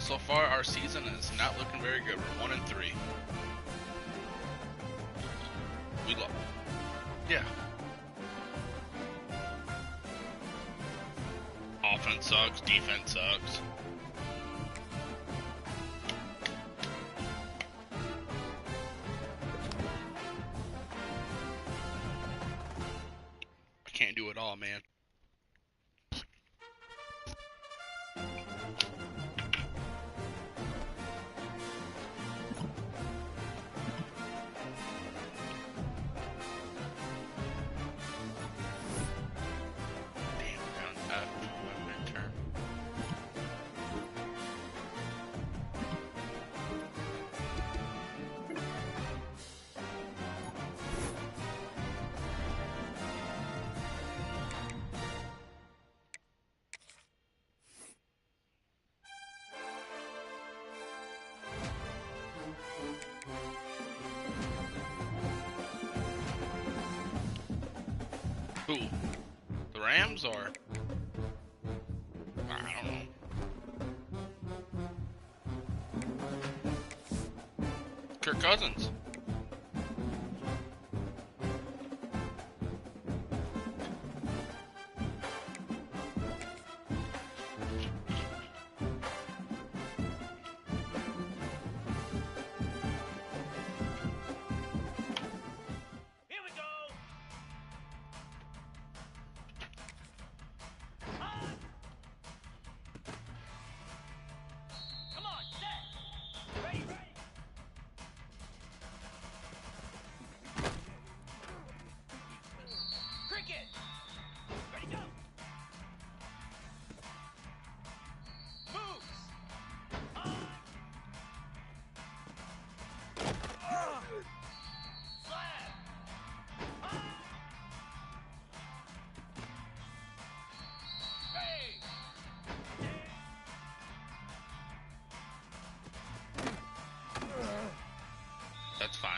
So far, our season is not looking very good. We're 1-3. We lost. Yeah. Offense sucks. Defense sucks. I can't do it all, man. Who? The Rams or? I don't know. Kirk Cousins. That's fine.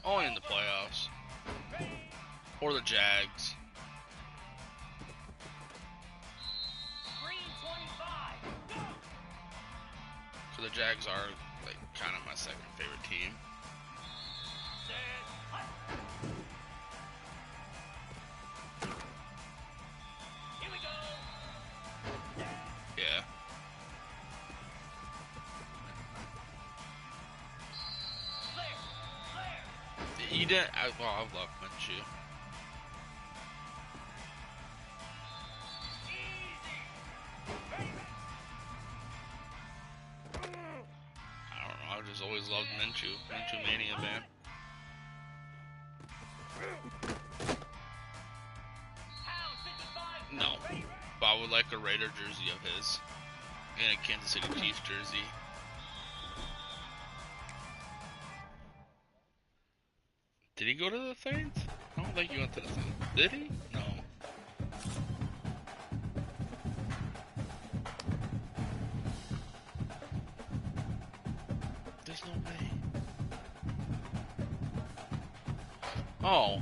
Only in the playoffs. Or the Jags. So the Jags are like kind of my second favorite team. Yeah. You didn't. Well, I love Minshew. I don't know. I just always loved Minshew. Minshew mania, man. No, but I would like a Raider jersey of his and a Kansas City Chiefs jersey. Did he go to the Saints? I don't think he went to the Saints. Did he? No. There's no way. Oh.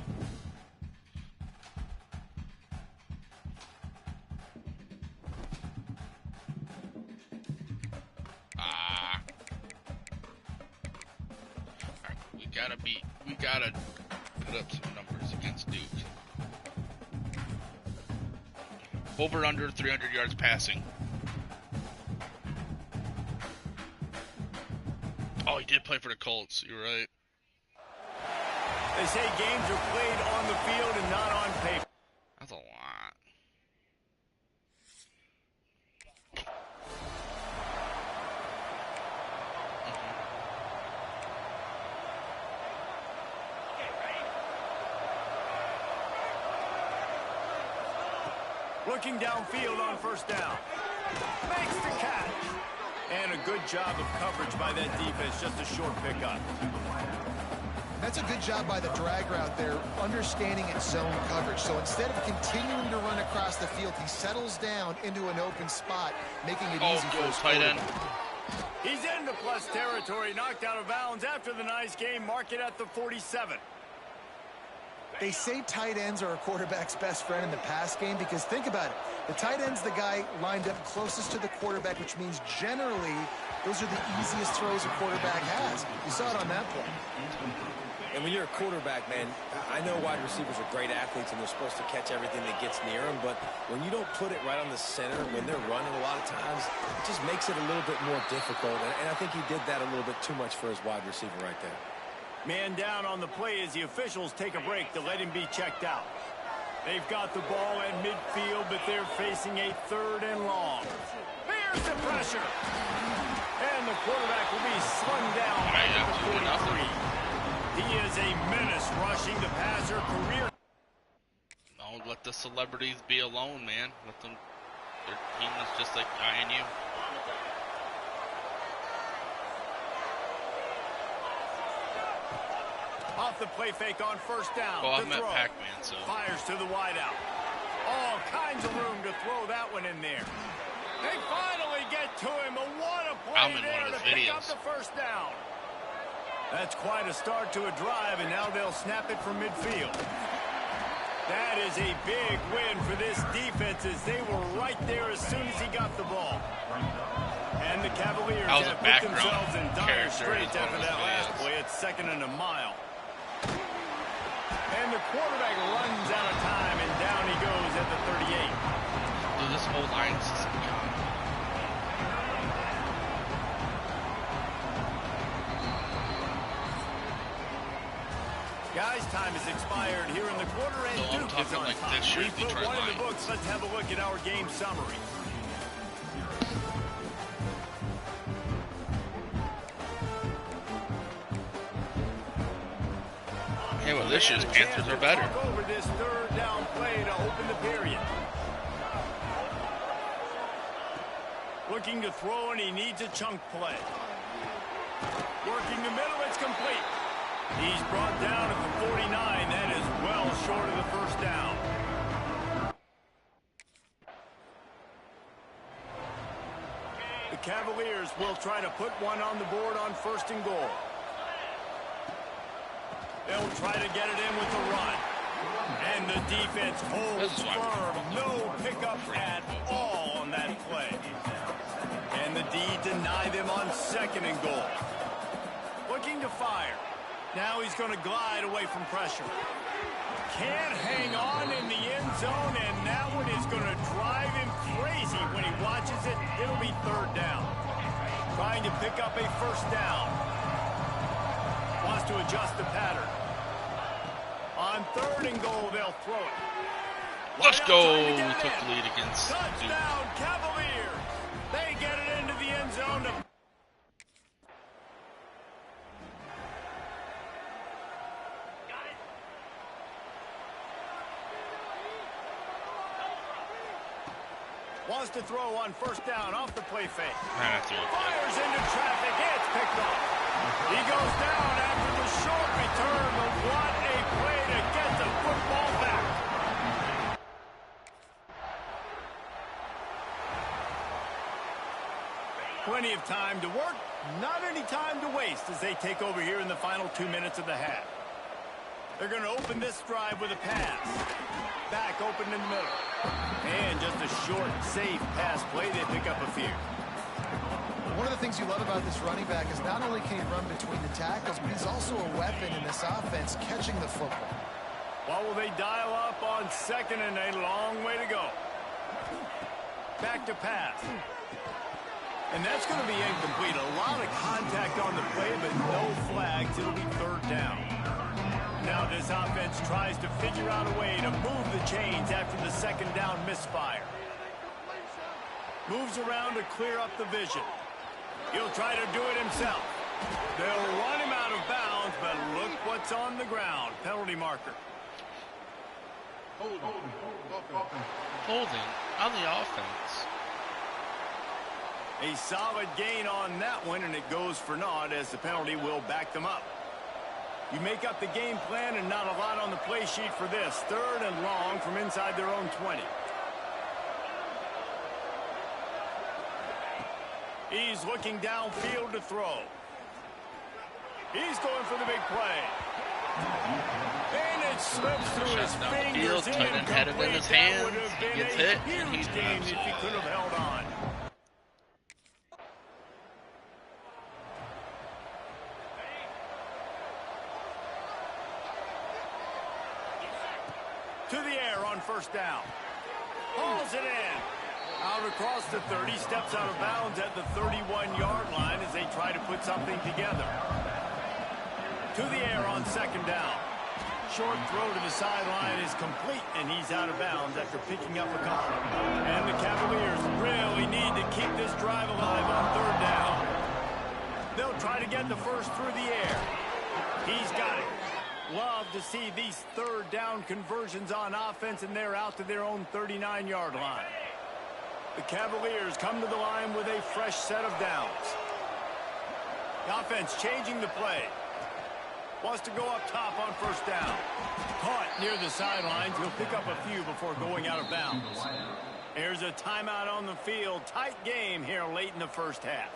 We gotta put up some numbers against Duke. Over under 300 yards passing. Oh, he did play for the Colts. You're right. They say games are played on the field and not on paper. That's a lot. Looking downfield on first down. Makes the catch. And a good job of coverage by that defense. Just a short pickup. That's a good job by the drag route there, understanding its zone coverage. So instead of continuing to run across the field, he settles down into an open spot, making it easy for his tight end. He's into plus territory, knocked out of bounds after the nice game. Mark it at the 47. They say tight ends are a quarterback's best friend in the pass game because think about it. The tight end's the guy lined up closest to the quarterback, which means generally those are the easiest throws a quarterback has. You saw it on that play. And when you're a quarterback, man, I know wide receivers are great athletes and they're supposed to catch everything that gets near them, but when you don't put it right on the center, when they're running a lot of times, it just makes it a little bit more difficult. And I think he did that a little bit too much for his wide receiver right there. Man down on the play as the officials take a break to let him be checked out. They've got the ball at midfield, but they're facing a 3rd and long. There's the pressure. And the quarterback will be slung down at the 43. He is a menace rushing the passer career. No, let the celebrities be alone, man. Let them. Their team is just like I and you. Off the play fake on 1st down. Well, I'm at Pac-Man, so. Fires to the wideout. All kinds of room to throw that one in there. They finally get to him. What a play there to pick up the 1st down. That's quite a start to a drive, and now they'll snap it from midfield. That is a big win for this defense as they were right there as soon as he got the ball. And the Cavaliers have put themselves in dire straits after that last play. It's 2nd and a mile. And the quarterback runs out of time, and down he goes at the 38. Dude, this whole line's just gone. Guys, time has expired here in the quarter, and Duke is on top. We put one in the books. Let's have a look at our game summary. Hey, well, this year's Panthers are better. Over this 3rd down play to open the period. Looking to throw, and he needs a chunk play. Working the middle, it's complete. He's brought down at the 49. That is well short of the 1st down. The Cavaliers will try to put one on the board on 1st and goal. They'll try to get it in with the run. And the defense holds firm. No pickup at all on that play. And the D deny them on 2nd and goal. Looking to fire. Now he's going to glide away from pressure. Can't hang on in the end zone, and that one is going to drive him crazy when he watches it. It'll be 3rd down. Trying to pick up a 1st down. Wants to adjust the pattern. On 3rd and goal, they'll throw it. Let's go. Took the lead against Touchdown, Cavaliers. They get it into the end zone to wants to throw on 1st down off the play fake. Fires into traffic. It's picked off. He goes down after the short return, but what a play to get the football back. Plenty of time to work, not any time to waste as they take over here in the final 2 minutes of the half. They're going to open this drive with a pass. Back open in the middle. And just a short, safe pass play. They pick up a few. One of the things you love about this running back is not only can he run between the tackles, but he's also a weapon in this offense catching the football. What will they dial up on 2nd and a long way to go? Back to pass. And that's going to be incomplete. A lot of contact on the play, but no flags. It'll be 3rd down. Now this offense tries to figure out a way to move the chains after the 2nd down misfire. Moves around to clear up the vision. He'll try to do it himself. They'll run him out of bounds, but look what's on the ground. Penalty marker. Holding on the offense. A solid gain on that one, and it goes for naught as the penalty will back them up. You make up the game plan and not a lot on the play sheet for this. 3rd and long from inside their own 20. He's looking downfield to throw. He's going for the big play. And it slips through his fingers. Tight end had it in his hands. He gets hit, and he's game if he could have held on. To the air on first down. Hauls it in. Out across the 30, steps out of bounds at the 31-yard line as they try to put something together. To the air on second down. Short throw to the sideline is complete, and he's out of bounds after picking up a couple. And the Cavaliers really need to keep this drive alive on third down. They'll try to get the first through the air. He's got it. Love to see these third down conversions on offense, and they're out to their own 39-yard line. The Cavaliers come to the line with a fresh set of downs. The offense changing the play. Wants to go up top on first down. Caught near the sidelines. He'll pick up a few before going out of bounds. There's a timeout on the field. Tight game here late in the first half.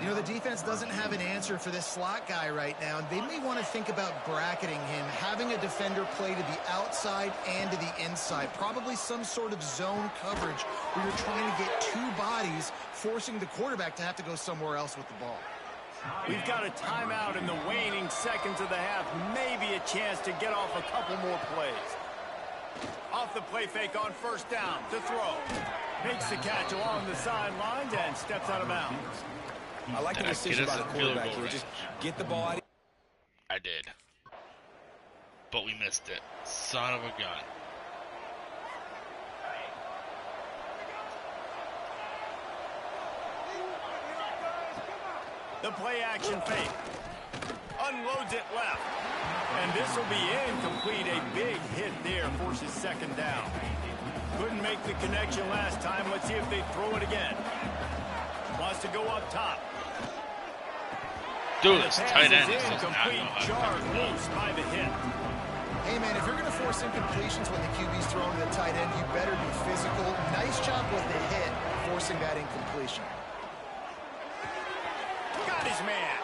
You know, the defense doesn't have an answer for this slot guy right now, and they may want to think about bracketing him, having a defender play to the outside and to the inside. Probably some sort of zone coverage where you're trying to get two bodies, forcing the quarterback to have to go somewhere else with the ball. We've got a timeout in the waning seconds of the half. Maybe a chance to get off a couple more plays. Off the play fake on first down to throw. Makes the catch along the sidelines and steps out of bounds. I like the decision by the quarterback here. Just get the ball out. I did. But we missed it. Son of a gun. The play action fake. Unloads it left. And this will be incomplete. A big hit there forces second down. Couldn't make the connection last time. Let's see if they throw it again. Wants to go up top. Dude, this tight end is incomplete. Jarred loose by the hit. Hey, man, if you're going to force incompletions when the QB's throwing to the tight end, you better be physical. Nice job with the hit, forcing that incompletion. Got his man.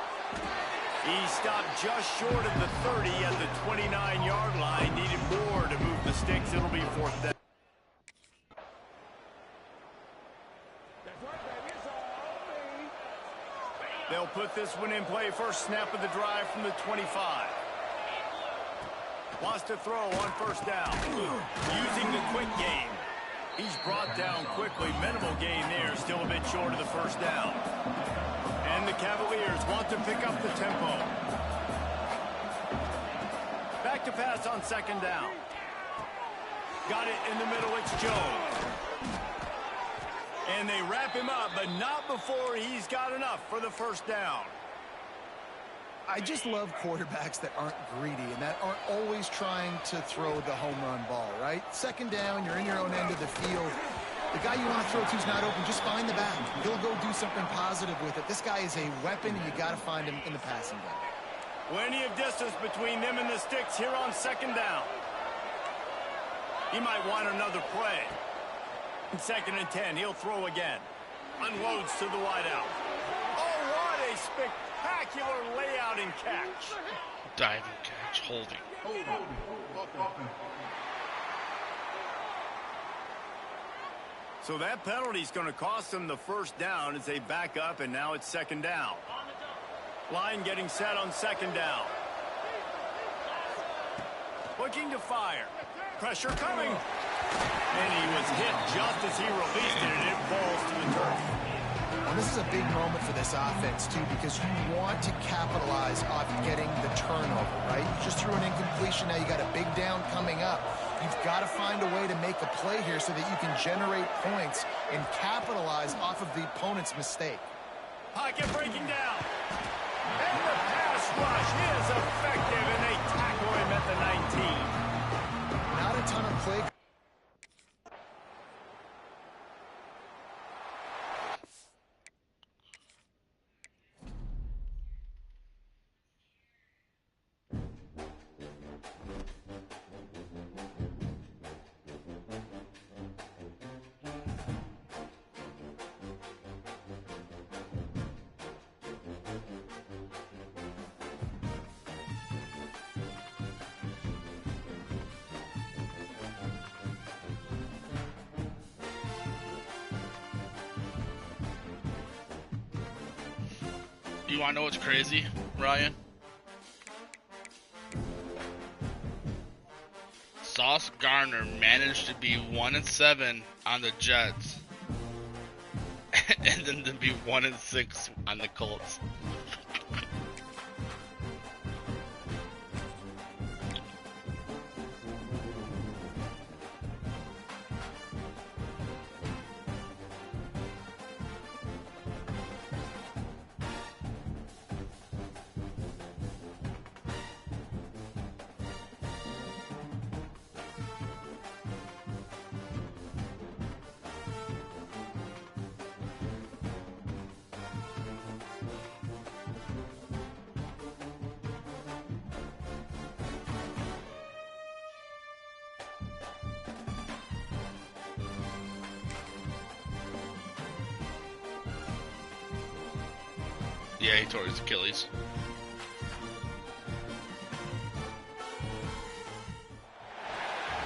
He stopped just short of the 30 at the 29-yard line. Needed more to move the sticks. It'll be fourth down. They'll put this one in play. First snap of the drive from the 25. Wants to throw on first down. Using the quick game. He's brought down quickly. Minimal gain there. Still a bit short of the first down. And the Cavaliers want to pick up the tempo. Back to pass on second down. Got it in the middle. It's Jones. And they wrap him up, but not before he's got enough for the first down. I just love quarterbacks that aren't greedy and that aren't always trying to throw the home run ball, right? Second down, you're in your own end of the field. The guy you want to throw to is not open. Just find the back. He'll go do something positive with it. This guy is a weapon, and you got to find him in the passing game. Plenty of distance between them and the sticks here on second down. He might want another play. Second and 10, he'll throw again. Unloads to the wideout. Oh, what a spectacular layout and catch. Diving catch, holding. So that penalty's going to cost them the first down as they back up, and now it's second down. Line getting set on second down. Looking to fire. Pressure coming. And he was hit just as he released it, and it falls to the turf. Well, this is a big moment for this offense, too, because you want to capitalize off getting the turnover, right? You just threw an incompletion. Now you got a big down coming up. You've got to find a way to make a play here so that you can generate points and capitalize off of the opponent's mistake. Pocket breaking down. And the pass rush is effective, and they tackle him at the 19. Not a ton of play. You want to know what's crazy, Ryan? Sauce Gardner managed to be 1-7 on the Jets, and then to be 1-6 on the Colts. Yeah, he tore his Achilles.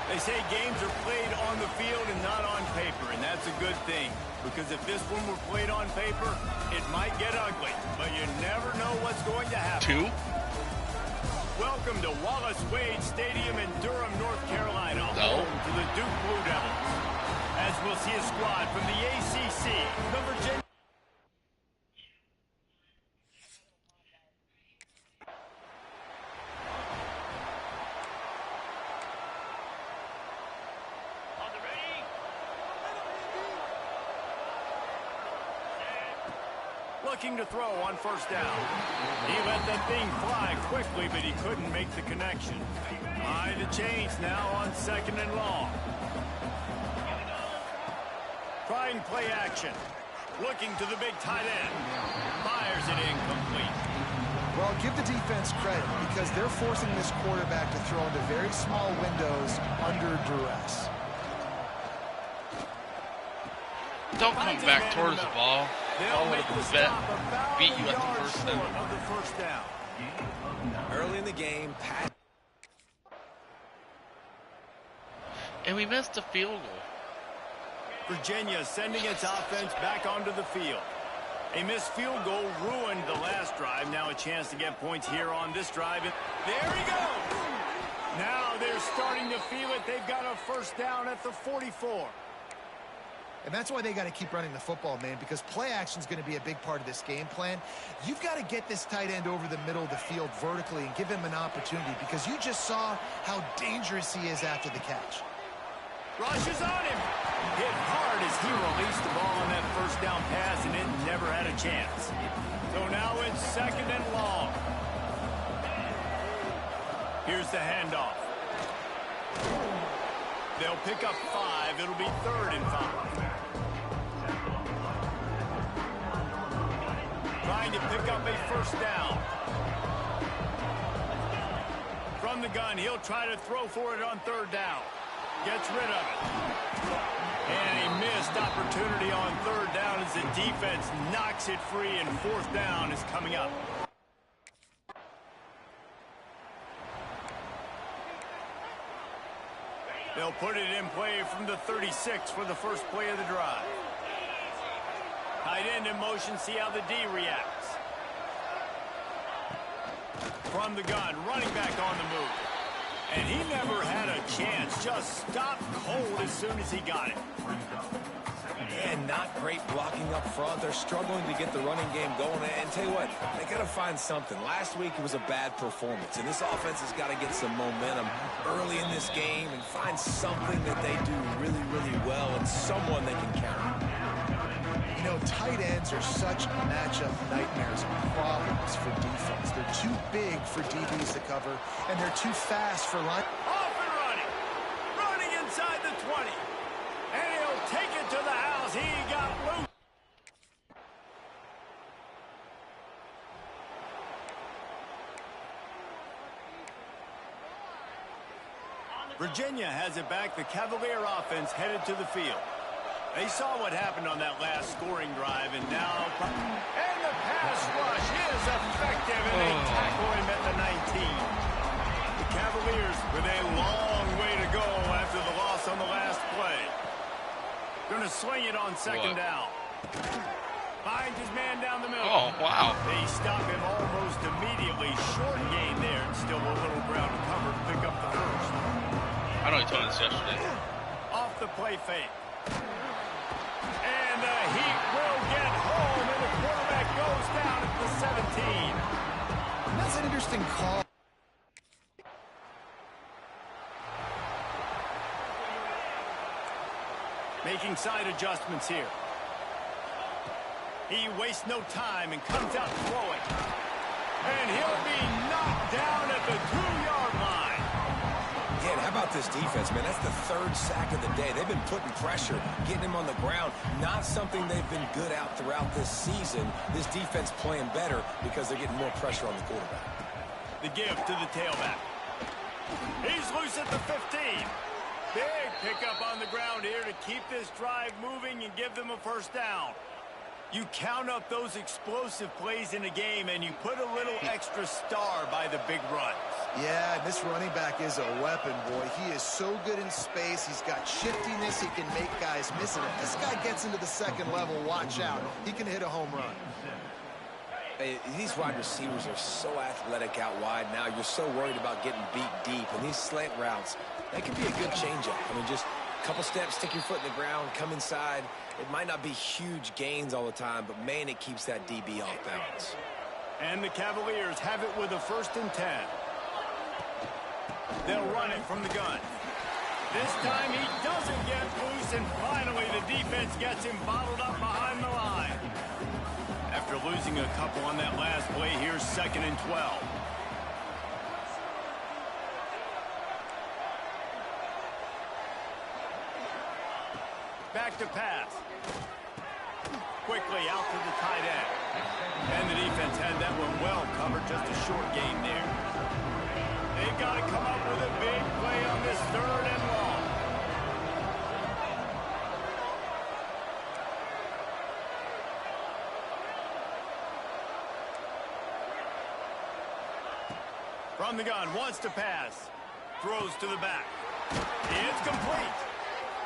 They say games are played on the field and not on paper, and that's a good thing. Because if this one were played on paper, it might get ugly. But you never know what's going to happen. 2? Welcome to Wallace Wade Stadium in Durham, North Carolina, home to the Duke Blue Devils. As we'll see a squad from the ACC, the Virginia... Looking to throw on first down. He let that thing fly quickly, but he couldn't make the connection. Behind the chains now on 2nd and long. Trying play action. Looking to the big tight end. Fires it incomplete. Well, give the defense credit because they're forcing this quarterback to throw into very small windows under duress. Don't come back towards the ball. They'll make the stop about beat you a at the yard first short down. of the first down. Early in the game, Pat. And we missed a field goal. Virginia sending its offense back onto the field. A missed field goal ruined the last drive. Now a chance to get points here on this drive. There he goes. Now they're starting to feel it. They've got a first down at the 44. And that's why they got to keep running the football, man, because play action is going to be a big part of this game plan. You've got to get this tight end over the middle of the field vertically and give him an opportunity because you just saw how dangerous he is after the catch. Rushes on him. Hit hard as he released the ball on that first down pass, and it never had a chance. So now it's 2nd and long. Here's the handoff. They'll pick up 5. It'll be 3rd and 5. Trying to pick up a first down. From the gun, he'll try to throw for it on 3rd down. Gets rid of it. And a missed opportunity on 3rd down as the defense knocks it free, and 4th down is coming up. They'll put it in play from the 36 for the first play of the drive. Tight end in motion, see how the D reacts. From the gun, running back on the move. And he never had a chance, just stopped cold as soon as he got it. And not great blocking up front. They're struggling to get the running game going. And tell you what, they got to find something. Last week it was a bad performance, and this offense has got to get some momentum early in this game and find something that they do really, really well and someone they can carry. You know, tight ends are such matchup nightmares and problems for defense. They're too big for DBs to cover, and they're too fast for line. Off and running. Running inside the 20. And he'll take it to the house. He got loose. Virginia has it back. The Cavalier offense headed to the field. They saw what happened on that last scoring drive, and now... And the pass rush is effective, and they tackle him at the 19. The Cavaliers with a long way to go after the loss on the last play. Going to swing it on 2nd down. Finds his man down the middle. Oh, wow. They stop him almost immediately. Short gain there, and still a little ground to cover to pick up the first. I know you told me this yesterday. Off the play fake. And the Heat will get home, and the quarterback goes down at the 17. And that's an interesting call. Making side adjustments here. He wastes no time and comes out throwing. And he'll be knocked down at the 2-yard line. Yeah, and how about this defense, man? That's the third sack of the day. They've been putting pressure, getting him on the ground. Not something they've been good at throughout this season. This defense playing better because they're getting more pressure on the quarterback. The give to the tailback. He's loose at the 15. Big pickup on the ground here to keep this drive moving and give them a first down. You count up those explosive plays in a game, and you put a little extra star by the big runs. Yeah, this running back is a weapon, boy. He is so good in space. He's got shiftiness. He can make guys miss it. If this guy gets into the second level, watch out. He can hit a home run. Hey, these wide receivers are so athletic out wide now. You're so worried about getting beat deep. And these slant routes, that could be a good changeup. I mean, just a couple steps, stick your foot in the ground, come inside. It might not be huge gains all the time, but, man, it keeps that DB off balance. And the Cavaliers have it with a 1st and 10. They'll run it from the gun. This time he doesn't get loose, and finally the defense gets him bottled up behind the line. After losing a couple on that last play, here's 2nd and 12. Back to pass. Quickly out to the tight end. And the defense had that one well covered, just a short gain there. They've got to come up with a big play on this 3rd and long. From the gun, wants to pass. Throws to the back. It's complete.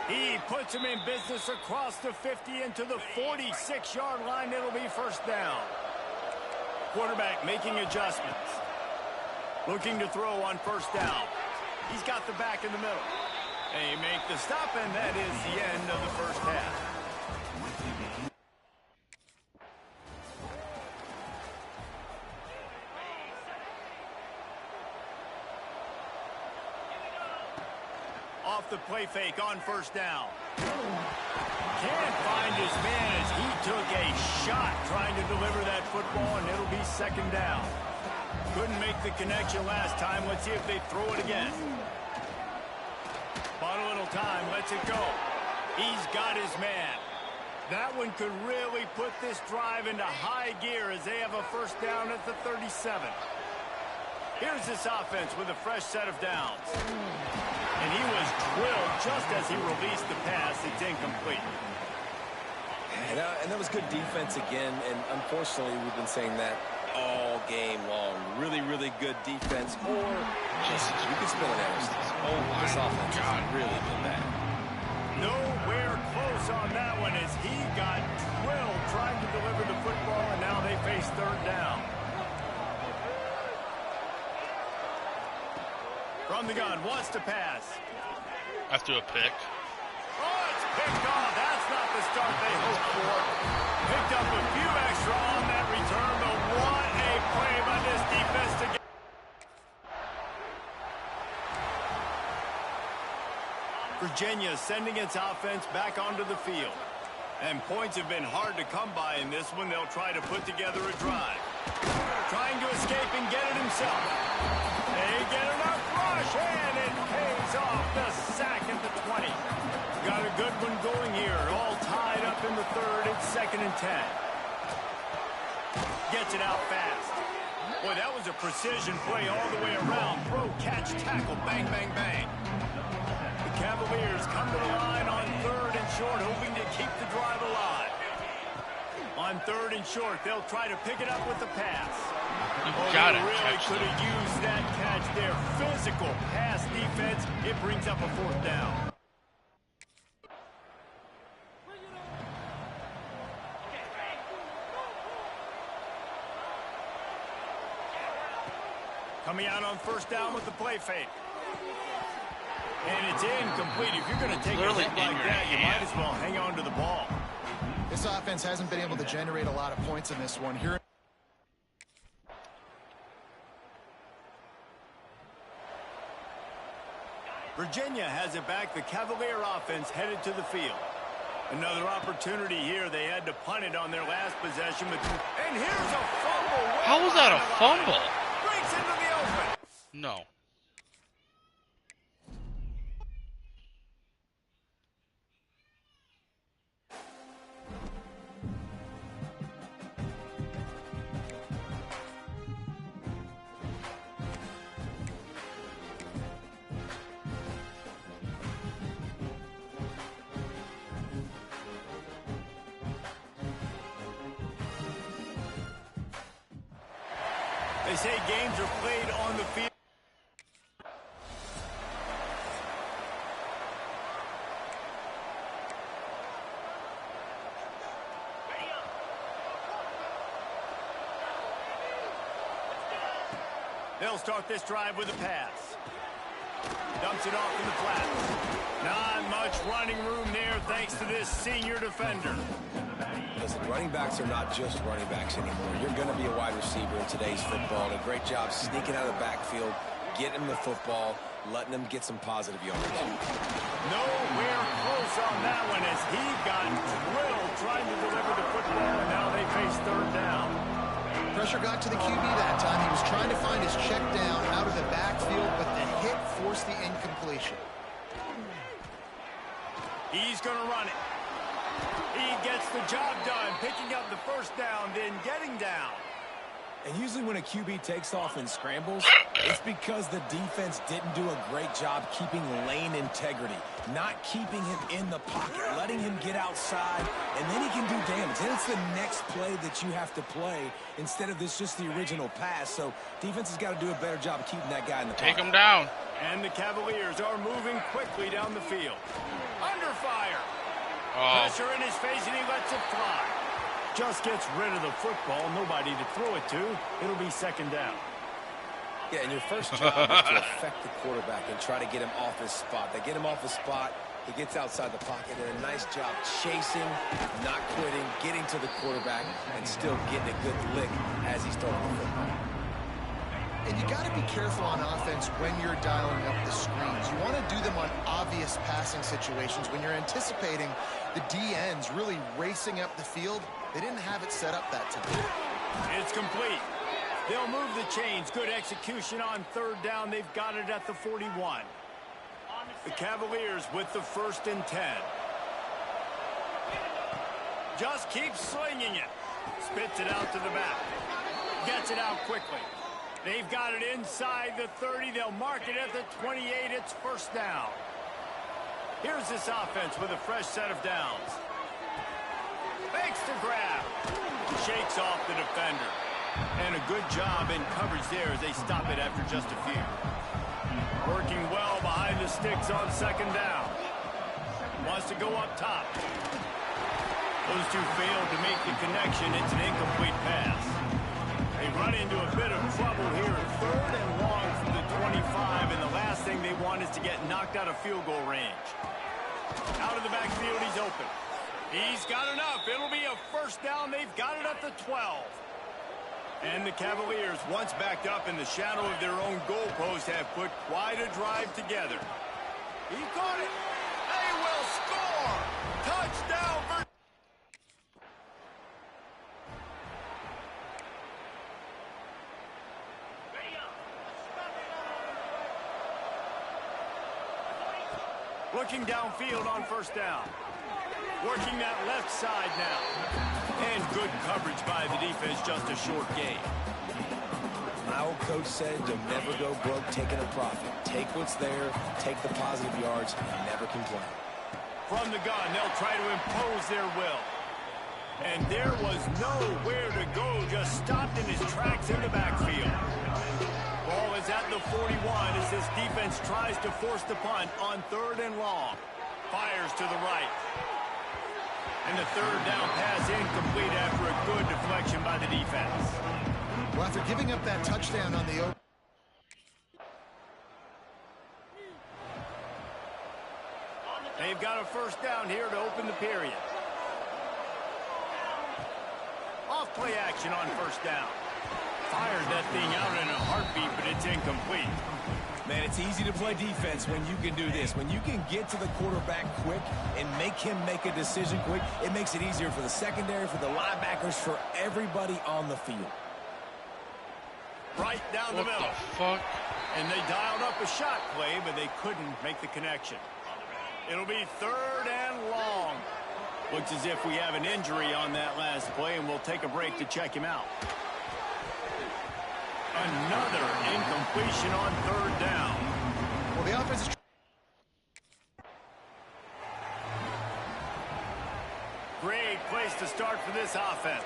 He puts him in business across the 50 into the 46-yard line. It'll be first down. Quarterback making adjustments. Looking to throw on first down. He's got the back in the middle. They make the stop, and that is the end of the first half. Off the play fake on first down. Can't find his man as he took a shot trying to deliver that football, and it'll be 2nd down. Couldn't make the connection last time. Let's see if they throw it again. Bought a little time, lets it go. He's got his man. That one could really put this drive into high gear as they have a first down at the 37. Here's this offense with a fresh set of downs. And he was drilled just as he released the pass. It's incomplete. And that was good defense again. And unfortunately, we've been saying that all game long. Really, really good defense. Or just, you can spell it out. This offense has really been bad. Nowhere close on that one as he got drilled trying to deliver the football, and now they face 3rd down. From the gun, wants to pass. After a pick. Oh, it's picked off. That's not the start they hoped for. Picked up a few extra on that return, but what a play by this defense to get. Virginia sending its offense back onto the field. And points have been hard to come by in this one. They'll try to put together a drive. Trying to escape and get it himself. They get enough rush, and it pays off. The sack at the 20. Got a good one going here. All tied up in the 3rd. It's 2nd and 10. Gets it out fast. Boy, that was a precision play all the way around. Throw, catch, tackle, bang, bang, bang. The Cavaliers come to the line on 3rd and short, hoping to keep the drive alive. On 3rd and short, they'll try to pick it up with the pass. Got it. Really could have used that catch there. Physical pass defense. It brings up a 4th down. Coming out on first down with the play fake. And it's incomplete. If you're going to take a hit like that, you might as well hang on to the ball. This offense hasn't been able to generate a lot of points in this one. Here. Virginia has it back. The Cavalier offense headed to the field. Another opportunity here. They had to punt it on their last possession. And here's a fumble. How was that a fumble? Breaks into the open. No. They say games are played on the field. They'll start this drive with a pass. Dumps it off in the flat. Not much running room there thanks to this senior defender. Listen, running backs are not just running backs anymore. You're going to be a wide receiver in today's football. A great job sneaking out of the backfield, getting him the football, letting him get some positive yards. Nowhere close on that one as he got drilled trying to deliver the football, and now they face third down. Pressure got to the QB that time. He was trying to find his check down out of the backfield, but the hit forced the incompletion. He's going to run it. He gets the job done, picking up the first down, then getting down. And usually when a QB takes off and scrambles, it's because the defense didn't do a great job keeping lane integrity, not keeping him in the pocket, letting him get outside, and then he can do damage. Then it's the next play that you have to play instead of this just the original pass. So defense has got to do a better job of keeping that guy in the pocket. Take him down. And the Cavaliers are moving quickly down the field. Under fire. Oh. Pressure in his face, and he lets it fly. Just gets rid of the football, nobody to throw it to. It'll be second down. Yeah, and your first job is to affect the quarterback and try to get him off his spot. They get him off his spot, he gets outside the pocket, and a nice job chasing, not quitting, getting to the quarterback, and still getting a good lick as he's throwing the football. And you got to be careful on offense when you're dialing up the screens. You want to do them on obvious passing situations. When you're anticipating the DNs really racing up the field, they didn't have it set up that time. It's complete. They'll move the chains. Good execution on third down. They've got it at the 41. The Cavaliers with the 1st and 10. Just keeps slinging it. Spits it out to the back. Gets it out quickly. They've got it inside the 30. They'll mark it at the 28. It's first down. Here's this offense with a fresh set of downs. Fakes to grab. Shakes off the defender. And a good job in coverage there as they stop it after just a few. Working well behind the sticks on second down. Wants to go up top. Those two failed to make the connection. It's an incomplete pass. They run into a bit of trouble here. 3rd and long from the 25, and the last thing they want is to get knocked out of field goal range. Out of the backfield, he's open. He's got enough. It'll be a first down. They've got it at the 12. And the Cavaliers, once backed up in the shadow of their own goalpost, have put quite a drive together. He caught it. They will score. Touchdown for... Looking downfield on first down. Working that left side now. And good coverage by the defense, just a short gain. My old coach said you'll never go broke taking a profit. Take what's there, take the positive yards, and never complain. From the gun, they'll try to impose their will. And there was nowhere to go, just stopped in his tracks in the backfield. Ball is at the 41 as this defense tries to force the punt on 3rd and long. Fires to the right. And the 3rd down pass incomplete after a good deflection by the defense. Well, after giving up that touchdown on the open... They've got a first down here to open the period. Off play action on first down. Fired that thing out in a heartbeat, but it's incomplete. Man, it's easy to play defense when you can do this. When you can get to the quarterback quick and make him make a decision quick, it makes it easier for the secondary, for the linebackers, for everybody on the field. Right down the middle. What the fuck? And they dialed up a shot play, but they couldn't make the connection. It'll be 3rd and long. Looks as if we have an injury on that last play, and we'll take a break to check him out. Another incompletion on 3rd down. Well, the offense is... Great place to start for this offense.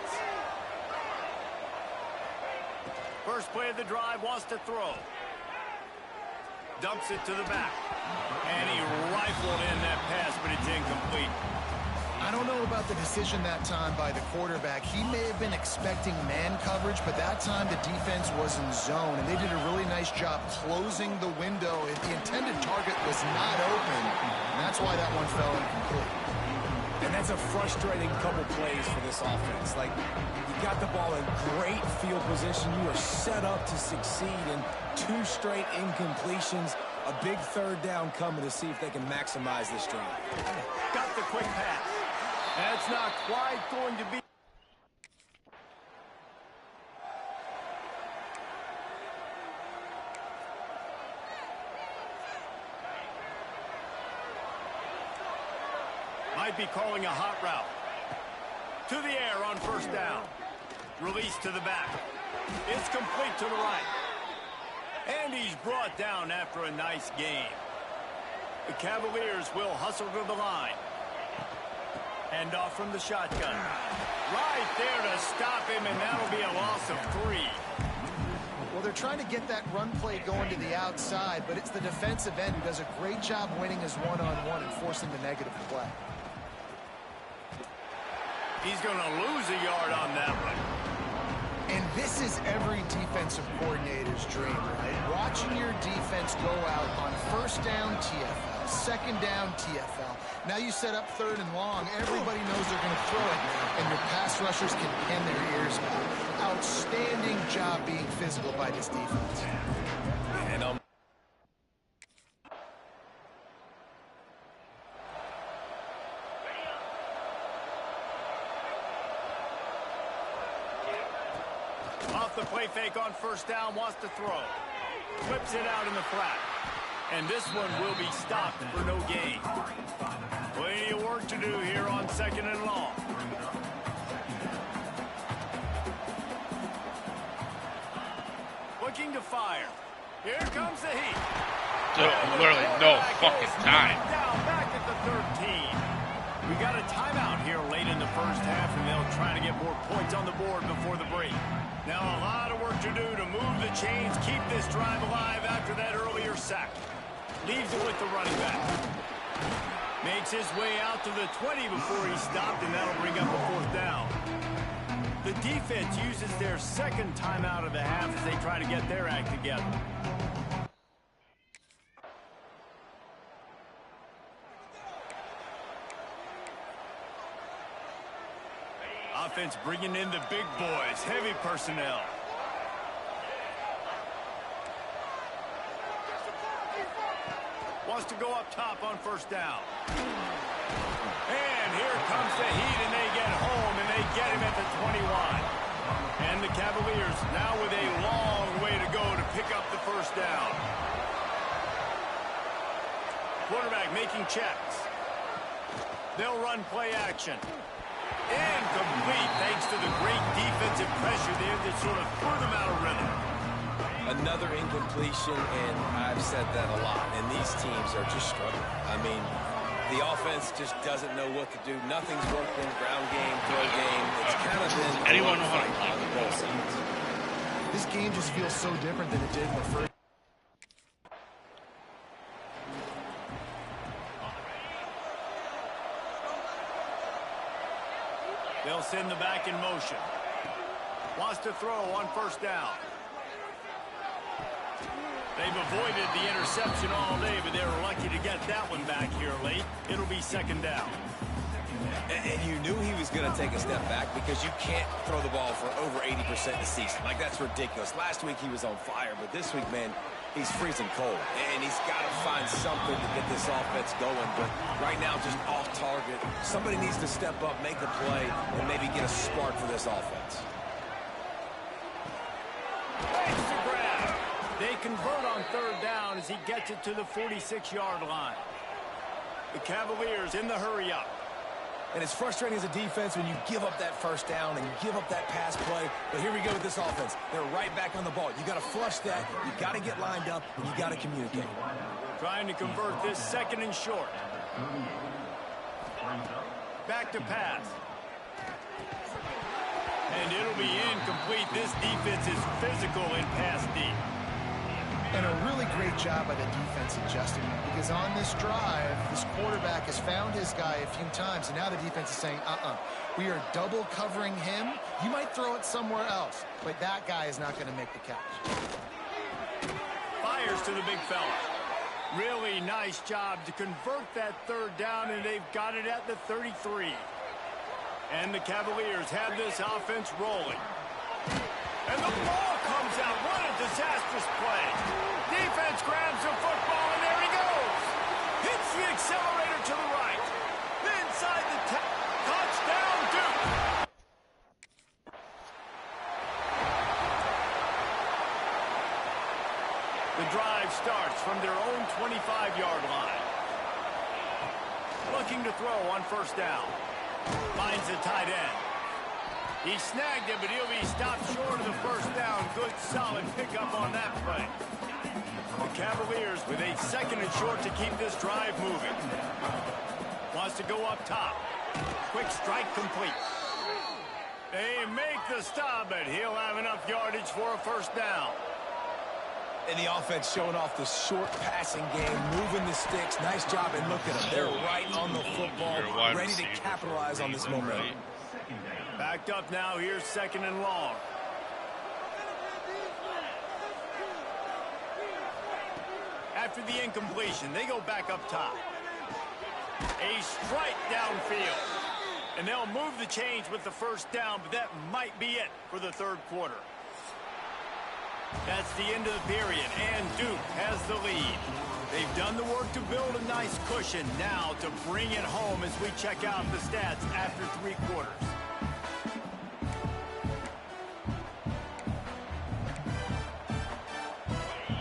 First play of the drive, wants to throw. Dumps it to the back. And he rifled in that pass, but it's incomplete. I don't know about the decision that time by the quarterback. He may have been expecting man coverage, but that time the defense was in zone, and they did a really nice job closing the window. The intended target was not open, and that's why that one fell incomplete. And that's a frustrating couple plays for this offense. Like, you got the ball in great field position. You are set up to succeed, and 2 straight incompletions. A big 3rd down coming to see if they can maximize this drive. Got the quick pass. That's not quite going to be. Might be calling a hot route. To the air on first down. Release to the back. It's complete to the right. And he's brought down after a nice game. The Cavaliers will hustle to the line. Hand off from the shotgun. Right there to stop him, and that'll be a loss of 3. Well, they're trying to get that run play going to the outside, but it's the defensive end who does a great job winning his one-on-one and forcing the negative play. He's going to lose a yard on that one. And this is every defensive coordinator's dream, right? Watching your defense go out on first down TFL, second down TFL. Now you set up 3rd and long. Everybody knows they're going to throw it, and your pass rushers can pin their ears back. Outstanding job being physical by this defense. And off the play fake on first down, wants to throw. Flips it out in the flat. And this one will be stopped for no gain. Plenty of work to do here on 2nd and long. Looking to fire. Here comes the heat. Literally no fucking time. Down back at the 13. We got a timeout here late in the first half, and they'll try to get more points on the board before the break. Now a lot of work to do to move the chains, keep this drive alive after that earlier sack. Leaves it with the running back. Makes his way out to the 20 before he stopped, and that'll bring up a 4th down. The defense uses their 2nd timeout of the half as they try to get their act together. Offense bringing in the big boys, heavy personnel. Wants to go up top on first down. And here comes the heat, and they get home, and they get him at the 21. And the Cavaliers now with a long way to go to pick up the first down. Quarterback making checks. They'll run play action. Incomplete thanks to the great defensive pressure there that sort of threw them out of rhythm. another incompletion, and I've said that a lot, and these teams are just struggling. I mean, the offense just doesn't know what to do. Nothing's working. Ground game, throw game. It's kind of been anyone know how to block on both sides. This game just feels so different than it did in the first. They'll send the back in motion. Wants to throw on first down. They've avoided the interception all day, but they were lucky to get that one back here late. It'll be second down. And you knew he was going to take a step back because you can't throw the ball for over 80% in the season. Like, that's ridiculous. Last week he was on fire, but this week, man, he's freezing cold. And he's got to find something to get this offense going. But right now, just off target. Somebody needs to step up, make a play, and maybe get a spark for this offense. Makes the grab. They convert on third down as he gets it to the 46-yard line. The Cavaliers in the hurry up. And it's frustrating as a defense when you give up that first down and you give up that pass play. But here we go with this offense. They're right back on the ball. You got to flush that. You got to get lined up, and you got to communicate. Trying to convert this second and short. Back to pass. And it'll be incomplete. This defense is physical in pass deep. And a really great job by the defense adjusting, because on this drive, this quarterback has found his guy a few times, and now the defense is saying, we are double covering him. You might throw it somewhere else, but that guy is not going to make the catch. Fires to the big fella. Really nice job to convert that third down, and they've got it at the 33. And the Cavaliers have this offense rolling. And the ball comes out. What a disastrous play. Defense grabs the football, and there he goes. Hits the accelerator to the right. Inside the touchdown, Duke. The drive starts from their own 25-yard line. Looking to throw on first down. Finds the tight end. He snagged it, but he'll be stopped short of the first down. Good, solid pickup on that play. The Cavaliers with a second and short to keep this drive moving. Wants to go up top. Quick strike complete. They make the stop, but he'll have enough yardage for a first down. And the offense showing off the short passing game, moving the sticks. Nice job, and look at them. They're right on the football, ready to capitalize on this momentum. Backed up now. Here's second and long. After the incompletion, they go back up top. A strike downfield. And they'll move the chains with the first down, but that might be it for the third quarter. That's the end of the period, and Duke has the lead. They've done the work to build a nice cushion. Now to bring it home as we check out the stats after three quarters.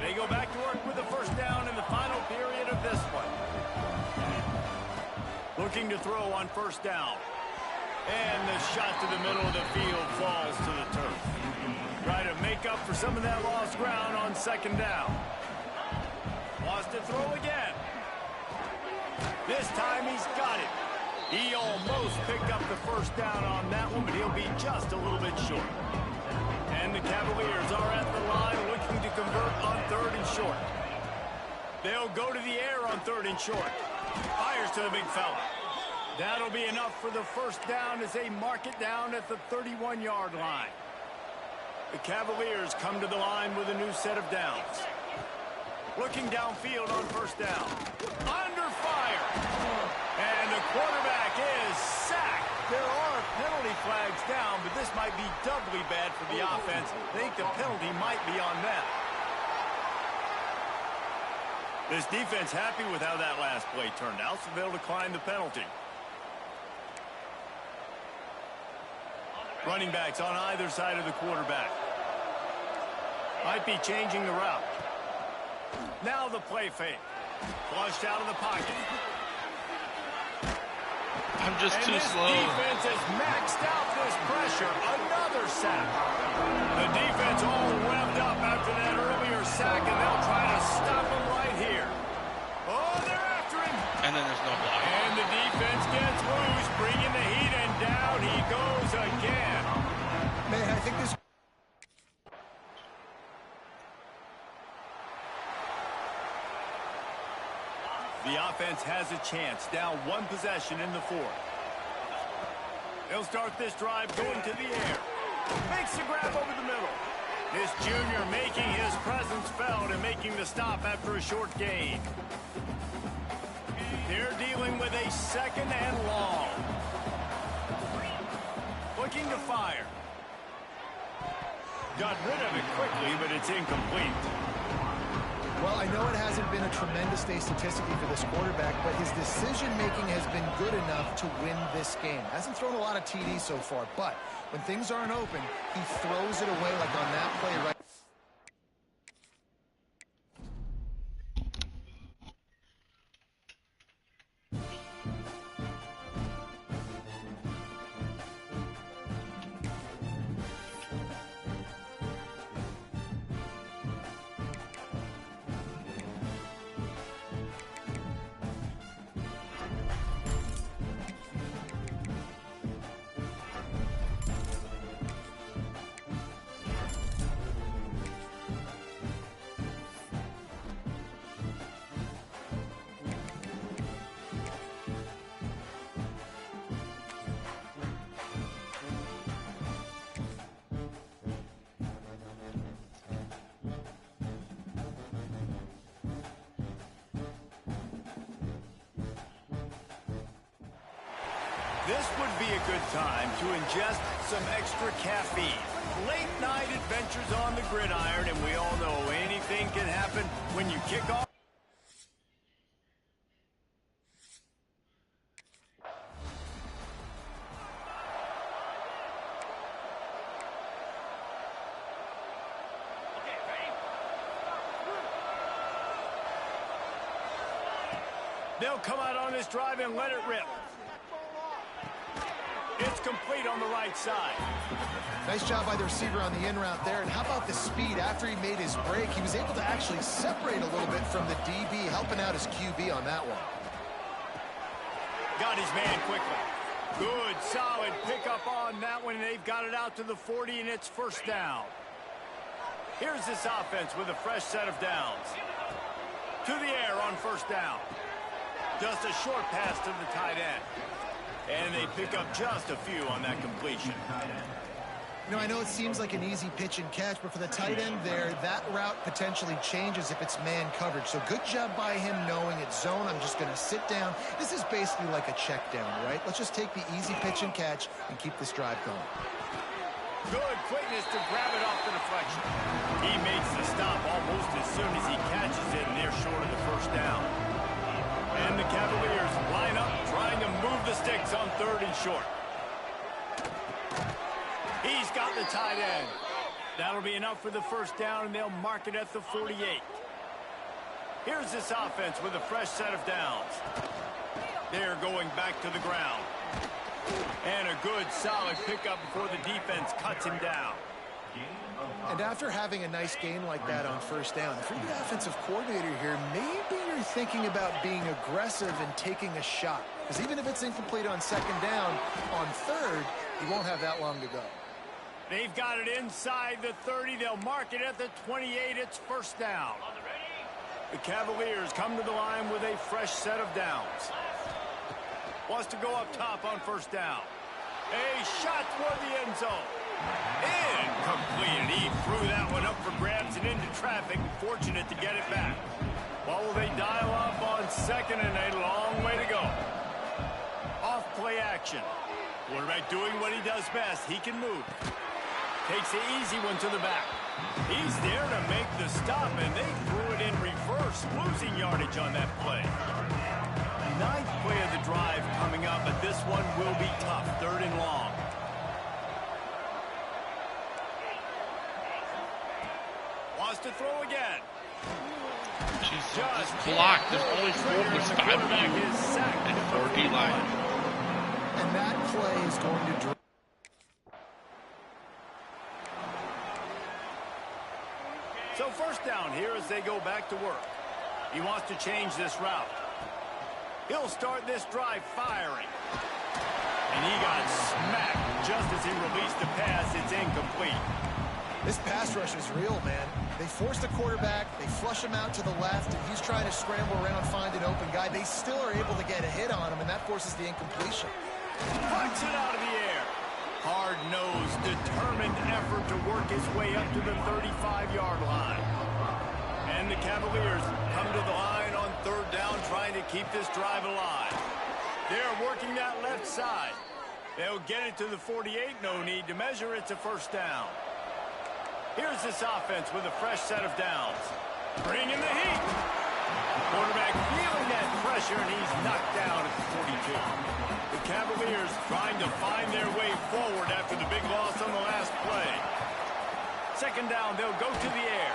They go back to work with the first down in the final period of this one. Looking to throw on first down. And the shot to the middle of the field falls to the turf. Try to make up for some of that lost ground on second down. Wants to throw again. This time he's got it. He almost picked up the first down on that one, but he'll be just a little bit short. And the Cavaliers are at the line looking to convert on third and short. They'll go to the air on third and short. Fires to the big fella. That'll be enough for the first down as they mark it down at the 31-yard line. The Cavaliers come to the line with a new set of downs. Looking downfield on first down. Under fire. And the quarterback is sacked. There are penalty flags down, but this might be doubly bad for the offense. I think the penalty might be on them. This defense happy with how that last play turned out, so they'll decline the penalty. Running backs on either side of the quarterback. Might be changing the route. Now the play fake. Flushed out of the pocket. I'm just too slow. The defense has maxed out this pressure. Another sack. The defense all revved up after that earlier sack, and they'll try to stop him right here. Oh, they're after him. And then there's no block. And the defense gets loose, bringing the heat, and down he goes again. Man, I think this... The offense has a chance, down one possession in the fourth. They'll start this drive going to the air. Makes the grab over the middle. This junior making his presence felt and making the stop after a short gain. They're dealing with a 2nd and long. Looking to fire. Got rid of it quickly, but it's incomplete. Well, I know it hasn't been a tremendous day statistically for this quarterback, but his decision-making has been good enough to win this game. Hasn't thrown a lot of TDs so far, but when things aren't open, he throws it away like on that play right. This would be a good time to ingest some extra caffeine. Late night adventures on the gridiron, and we all know anything can happen when you kick off. They'll come out on this drive and let it rip. It's complete on the right side. Nice job by the receiver on the in route there. And how about the speed? After he made his break, he was able to actually separate a little bit from the DB, helping out his QB on that one. Got his man quickly. Good, solid pickup on that one, and they've got it out to the 40, and it's 1st down. Here's this offense with a fresh set of downs. To the air on 1st down. Just a short pass to the tight end. And they pick up just a few on that completion. You know, I know it seems like an easy pitch and catch, but for the tight end there, that route potentially changes if it's man coverage. So good job by him knowing it's zone. I'm just going to sit down. This is basically like a check down, right? Let's just take the easy pitch and catch and keep this drive going. Good quickness to grab it off the deflection. He makes the stop almost as soon as he catches it, and they're short of the 1st down. And the Cavaliers line up, trying to move the sticks on 3rd and short. He's got the tight end. That'll be enough for the 1st down, and they'll mark it at the 48. Here's this offense with a fresh set of downs. They're going back to the ground. And a good, solid pickup before the defense cuts him down. And after having a nice game like that on 1st down, if you're the offensive coordinator here, maybe you're thinking about being aggressive and taking a shot. Because even if it's incomplete on 2nd down, on 3rd, you won't have that long to go. They've got it inside the 30. They'll mark it at the 28. It's 1st down. The Cavaliers come to the line with a fresh set of downs. Wants to go up top on 1st down. A shot toward the end zone. Incomplete. And he threw that one up for grabs and into traffic. Fortunate to get it back. Well, will they dial up on 2nd and a long way to go? Off play action. Quarterback doing what he does best. He can move. Takes the easy one to the back. He's there to make the stop, and they threw it in reverse, losing yardage on that play. 9th play of the drive coming up, but this one will be tough. 3rd and long. Wants to throw again. Just blocked. There's only 4 was 5 of you and 4 D-line. And that play is going to drive. So 1st down here as they go back to work. He wants to change this route. He'll start this drive firing. And he got smacked just as he released the pass. It's incomplete. This pass rush is real, man. They force the quarterback, they flush him out to the left, and he's trying to scramble around, find an open guy. They still are able to get a hit on him, and that forces the incompletion. Punch it out of the air. Hard-nosed, determined effort to work his way up to the 35-yard line. And the Cavaliers come to the line on 3rd down, trying to keep this drive alive. They're working that left side. They'll get it to the 48. No need to measure. It's a first down. Here's this offense with a fresh set of downs. Bring in the heat. Quarterback feeling that pressure, and he's knocked down at the 42. The Cavaliers trying to find their way forward after the big loss on the last play. Second down, they'll go to the air.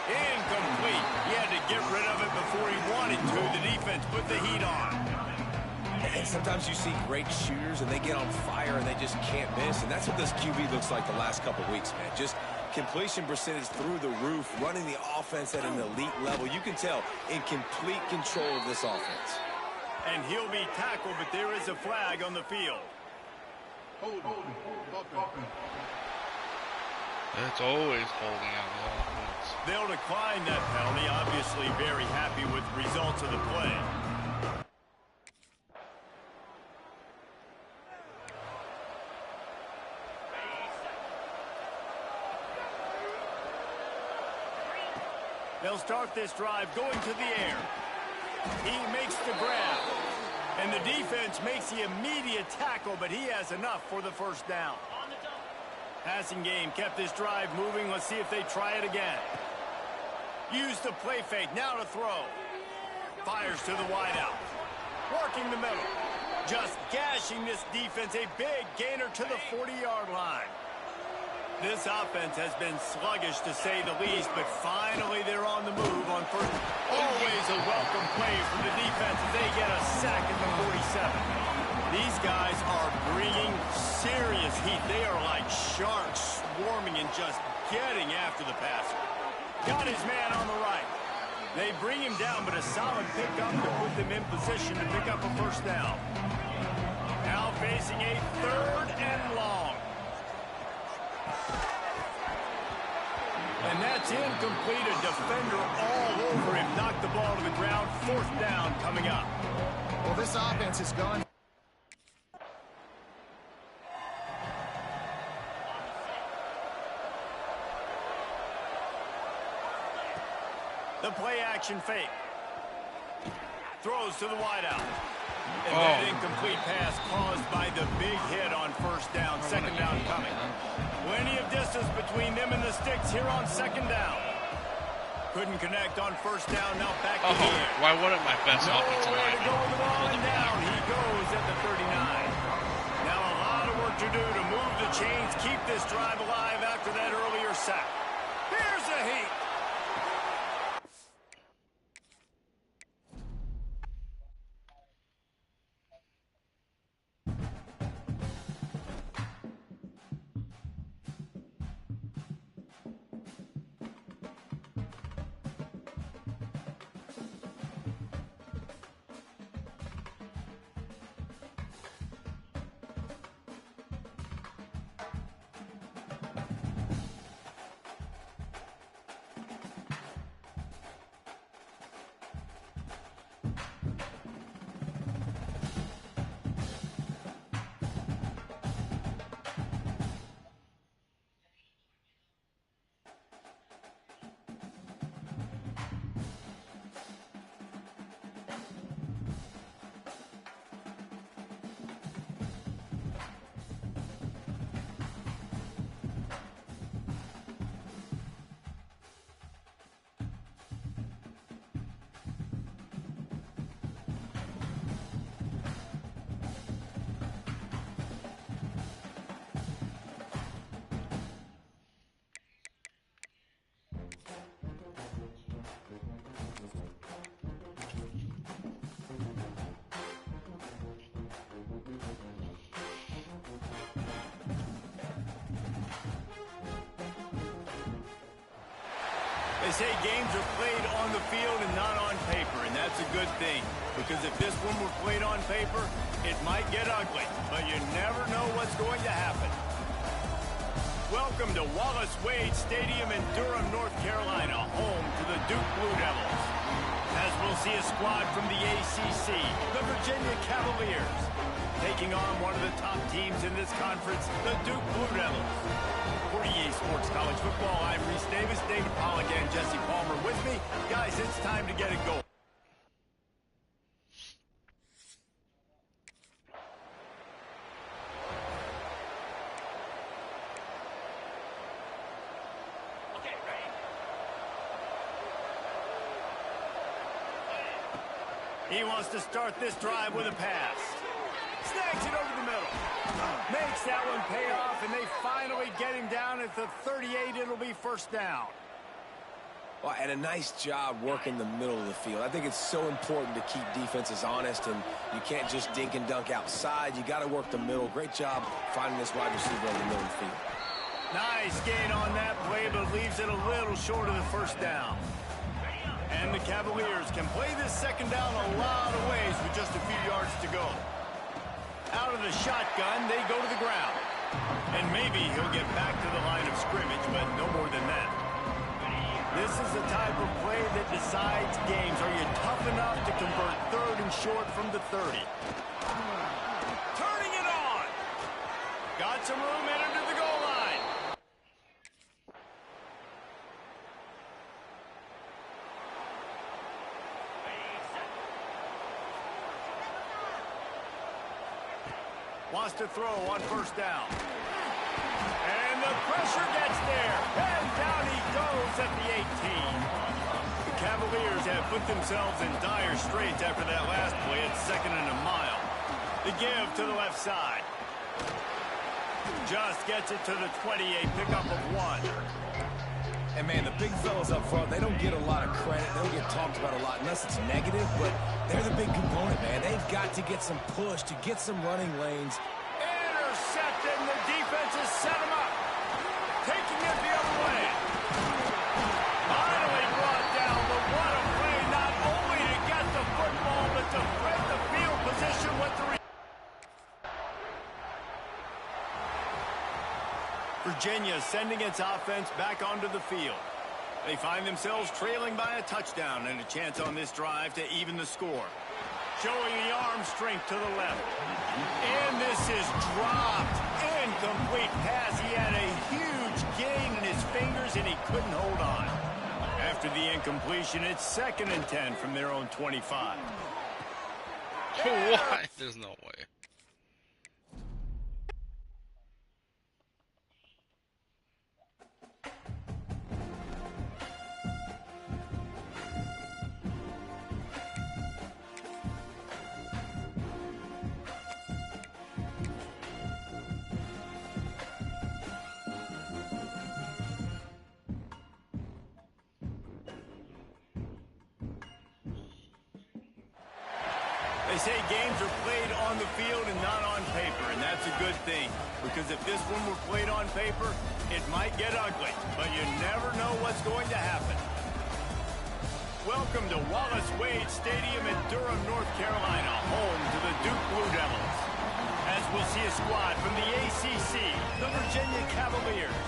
Incomplete. He had to get rid of it before he wanted to. The defense put the heat on. And sometimes you see great shooters, and they get on fire, and they just can't miss. And that's what this QB looks like the last couple weeks, man. Just completion percentage through the roof, running the offense at an elite level. You can tell in complete control of this offense. And he'll be tackled, but there is a flag on the field. It's always holding on the offense. They'll decline that penalty. Obviously very happy with the results of the play. They'll start this drive going to the air. He makes the grab. And the defense makes the immediate tackle, but he has enough for the first down. Passing game kept this drive moving. Let's see if they try it again. Use the play fake. Now to throw. Fires to the wideout. Working the middle. Just gashing this defense. A big gainer to the 40-yard line. This offense has been sluggish, to say the least, but finally they're on the move on first. Always a welcome play from the defense as they get a sack at the 47. These guys are bringing serious heat. They are like sharks swarming and just getting after the passer. Got his man on the right. They bring him down, but a solid pickup to put them in position to pick up a first down. Now facing a third and long. And that's incomplete. A defender all over him. Knocked the ball to the ground. Fourth down coming up. Well, this offense has gone. The play action fake. Throws to the wideout. And that incomplete pass caused by the big hit on first down. Second down coming. Plenty of distance between them and the sticks here on second down. Couldn't connect on first down. Now back to the air. Why wouldn't my best offensive Nowhere to lineman go with the ball, hold and the down ball? he goes at the 39. Now a lot of work to do to move the chains, keep this drive alive after that earlier sack. Here's the heat. They say games are played on the field and not on paper, and that's a good thing. Because if this one were played on paper, it might get ugly. But you never know what's going to happen. Welcome to Wallace Wade Stadium in Durham, North Carolina, home to the Duke Blue Devils. As we'll see a squad from the ACC, the Virginia Cavaliers, taking on one of the top teams in this conference, the Duke Blue Devils. For EA Sports College Football, I'm Reese Davis, David Pollack, and Jesse Palmer with me. Guys, it's time to get it going. He wants to start this drive with a pass. Snags it over the middle. Makes that one pay off, and they finally get him down at the 38. It'll be first down. Well, and a nice job working the middle of the field. I think it's so important to keep defenses honest, and you can't just dink and dunk outside. You got to work the middle. Great job finding this wide receiver on the middle of the field. Nice gain on that play, but leaves it a little short of the first down. And the Cavaliers can play this second down a lot of ways with just a few yards to go. Out of the shotgun, they go to the ground. And maybe he'll get back to the line of scrimmage, but no more than that. This is the type of play that decides games. Are you tough enough to convert third and short from the 30? Turning it on. Got some room headed to the goal line. Wants to throw on first down. And the pressure gets there. And down he goes at the 18. The Cavaliers have put themselves in dire straits after that last play at 2nd and a mile. The give to the left side. Just gets it to the 28, pickup of 1. And, man, the big fellas up front, they don't get a lot of credit. They don't get talked about a lot unless it's negative, but they're the big component, man. They've got to get some push, to get some running lanes. Intercepted, and the defense has set him up. Taking it the other way. Finally brought down, but what a play, not only to get the football, but to spread the field position with the Virginia sending its offense back onto the field. They find themselves trailing by a touchdown and a chance on this drive to even the score. Showing the arm strength to the left. And this is dropped. Incomplete pass. He had a huge gain in his fingers and he couldn't hold on. After the incompletion, it's 2nd and 10 from their own 25. What? There's no way. They say games are played on the field and not on paper, and that's a good thing. Because if this one were played on paper, it might get ugly, but you never know what's going to happen. Welcome to Wallace-Wade Stadium in Durham, North Carolina, home to the Duke Blue Devils. As we'll see a squad from the ACC, the Virginia Cavaliers,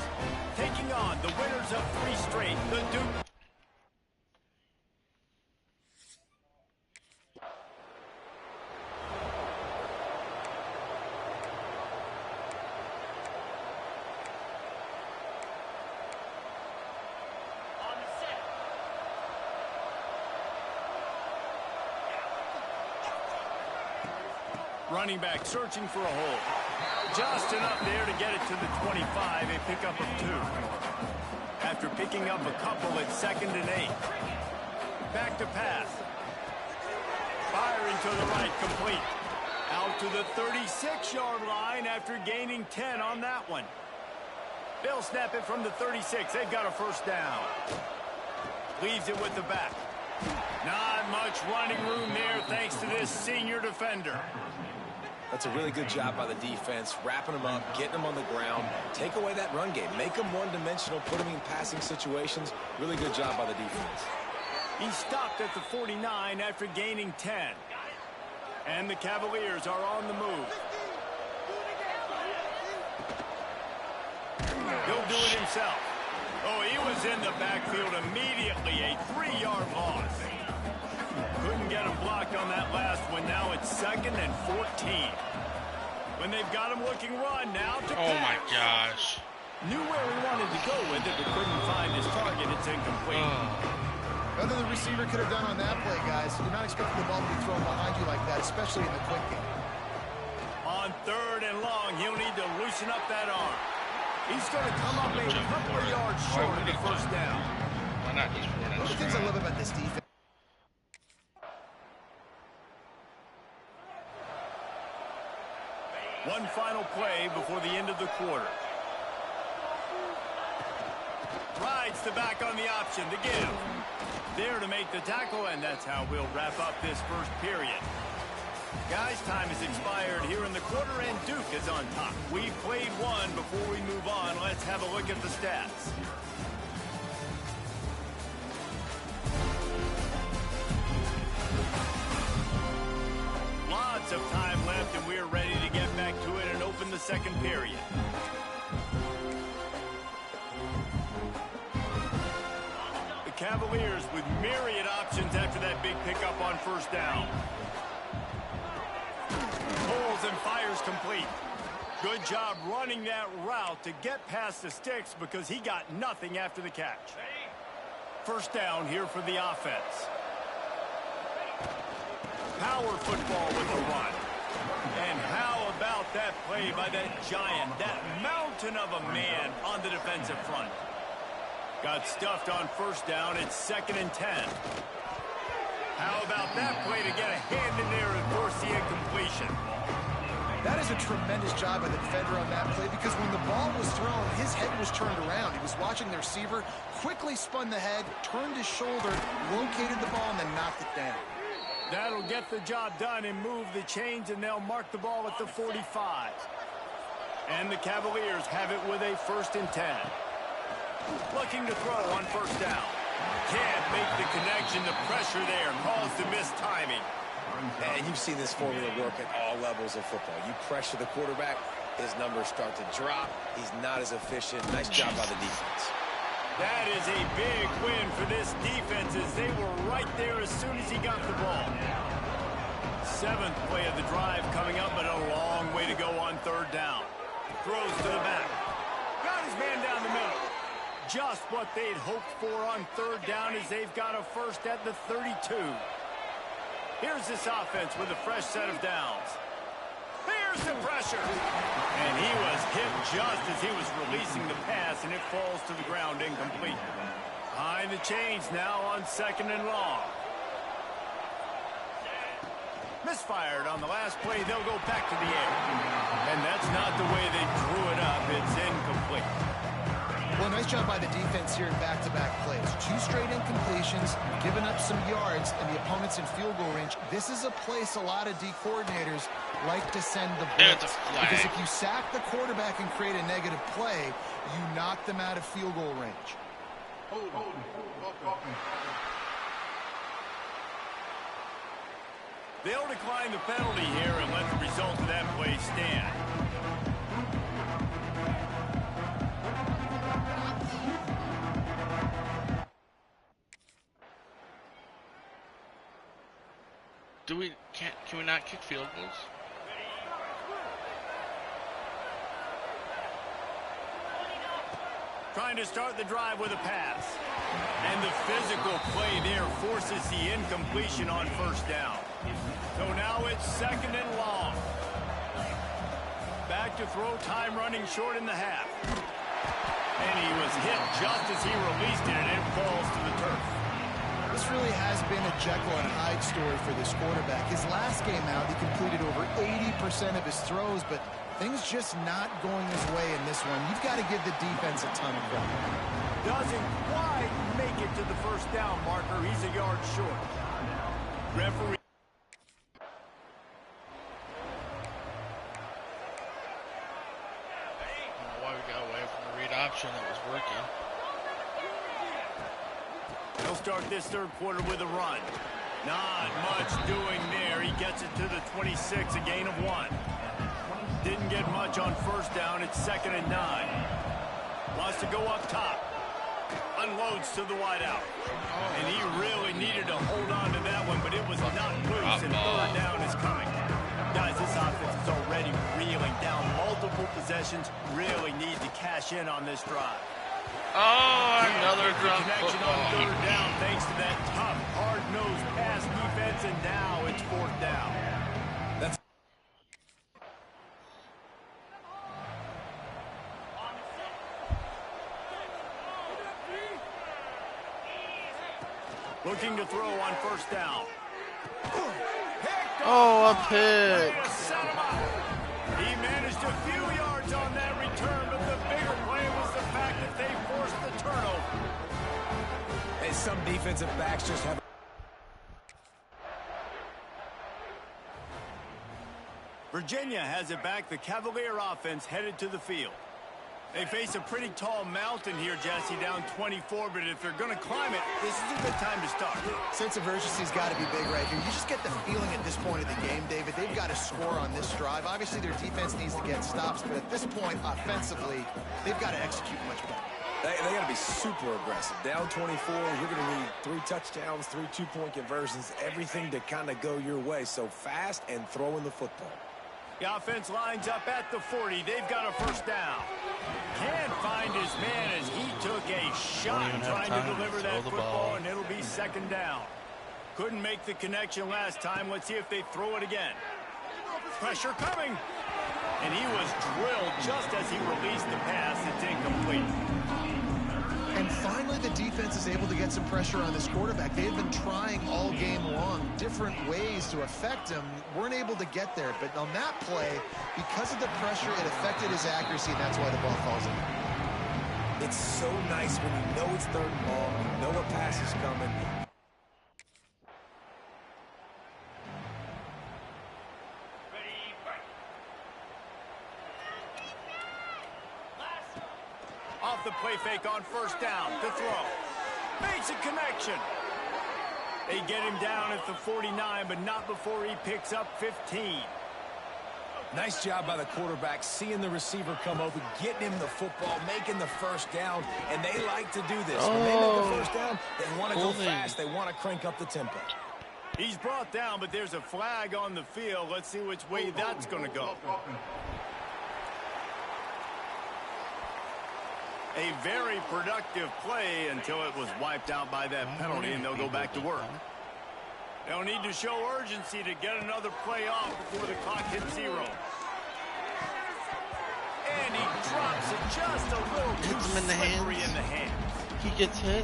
taking on the winners of 3 straight, the Duke. Running back searching for a hole. Just enough there to get it to the 25, a pickup of 2. After picking up a couple at 2nd and 8. Back to pass. Firing to the right, complete. Out to the 36-yard line after gaining 10 on that one. They'll snap it from the 36. They've got a first down. Leaves it with the back. Not much running room there thanks to this senior defender. That's a really good job by the defense, wrapping them up, getting them on the ground, take away that run game, make them one-dimensional, put them in passing situations. Really good job by the defense. He stopped at the 49 after gaining 10. And the Cavaliers are on the move. He'll do it himself. Oh, he was in the backfield immediately, a 3-yard loss. Couldn't get him blocked on that last one. Now it's 2nd and 14. When they've got him looking run now to Oh my gosh. Knew where he wanted to go with it, but couldn't find his target. It's incomplete. Nothing the receiver could have done on that play, guys. You're not expecting the ball to be thrown behind you like that, especially in the quick game. On 3rd and long, he'll need to loosen up that arm. He's going to come up a couple of yards short of the first down. Why not just run One of the things I love about this defense. One final play before the end of the quarter. Rides the back on the option to give. There to make the tackle, and that's how we'll wrap up this first period. Guys, time has expired here in the quarter, and Duke is on top. We've played one. Before we move on, let's have a look at the stats. Lots of time left, and we're ready to get back to it and open the second period. The Cavaliers with myriad options after that big pickup on first down. Pulls and fires complete. Good job running that route to get past the sticks because he got nothing after the catch. First down here for the offense. Power football with a run. And how about that play by that giant, that mountain of a man on the defensive front? Got stuffed on first down. It's 2nd and 10. How about that play to get a hand in there and force the incompletion? That is a tremendous job by the defender on that play because when the ball was thrown, his head was turned around. He was watching the receiver, quickly spun the head, turned his shoulder, located the ball, and then knocked it down. That'll get the job done and move the chains, and they'll mark the ball at the 45. And the Cavaliers have it with a 1st and 10. Looking to throw on first down. Can't make the connection. The pressure there caused the missed timing. And you've seen this formula work at all levels of football. You pressure the quarterback, his numbers start to drop. He's not as efficient. Nice job by the defense. That is a big win for this defense as they were right there as soon as he got the ball. 7th play of the drive coming up, but a long way to go on third down. Throws to the back. Got his man down the middle. Just what they'd hoped for on third down as they've got a first at the 32. Here's this offense with a fresh set of downs. Here's the pressure. And he was hit just as he was releasing the pass, and it falls to the ground incomplete. Behind the chains now on 2nd and long. Misfired on the last play. They'll go back to the air. And that's not the way they drew it up. It's incomplete. Well, nice job by the defense here in back-to-back plays. 2 straight incompletions, giving up some yards, and the opponent's in field goal range. This is a place a lot of D coordinators like to send the blitz. Because if you sack the quarterback and create a negative play, you knock them out of field goal range. They'll decline the penalty here and let the result of that play stand. Can we not kick field goals? Trying to start the drive with a pass. And the physical play there forces the incompletion on first down. So now it's 2nd and long. Back to throw, time running short in the half. And he was hit just as he released it, and it falls to the turf. This really has been a Jekyll and Hyde story for this quarterback. His last game out, he completed over 80% of his throws, but things just not going his way in this one. You've got to give the defense a ton of credit. Doesn't quite make it to the first down marker. He's a yard short. Referee. I don't know why we got away from the read option that was working. They'll start this third quarter with a run. Not much doing there. He gets it to the 26, a gain of 1. Didn't get much on first down. It's 2nd and 9. Wants to go up top. Unloads to the wideout. And he really needed to hold on to that one, but it was not loose, and third down is coming. Guys, this offense is already reeling down multiple possessions. Really need to cash in on this drive. Oh, another drop connection football. on third down thanks to that tough, hard-nosed pass defense, and now it's 4th down. That's looking to throw on first down. Oh, a pick. He managed Some defensive backs just have... Virginia has it back. The Cavalier offense headed to the field. They face a pretty tall mountain here, Jesse, down 24, but if they're going to climb it, this is a good time to start. Sense of urgency's got to be big right here. You just get the feeling at this point of the game, David, they've got to score on this drive. Obviously, their defense needs to get stops, but at this point, offensively, they've got to execute much better. They got to be super aggressive. Down 24, you're going to need 3 touchdowns, 3 two-point conversions, everything to kind of go your way. So fast and throwing the football. The offense lines up at the 40. They've got a first down. Can't find his man as he took a shot trying to deliver that football, and it'll be second down. Couldn't make the connection last time. Let's see if they throw it again. Pressure coming. And he was drilled just as he released the pass. It's incomplete. And finally, the defense is able to get some pressure on this quarterback. They had been trying all game long different ways to affect him. Weren't able to get there. But on that play, because of the pressure, it affected his accuracy, and that's why the ball falls in. It's so nice when you know it's third and long, you know a pass is coming. Off the play fake on first down to throw. Makes a connection. They get him down at the 49, but not before he picks up 15. Nice job by the quarterback, seeing the receiver come over, getting him the football, making the first down, and they like to do this. When they make the first down, they want to go fast. They want to crank up the tempo. He's brought down, but there's a flag on the field. Let's see which way that's going to go. A very productive play until it was wiped out by that penalty, and they'll go back to work. They'll need to show urgency to get another play off before the clock hits 0. And he drops it just a little too slippery in the hands. He gets hit.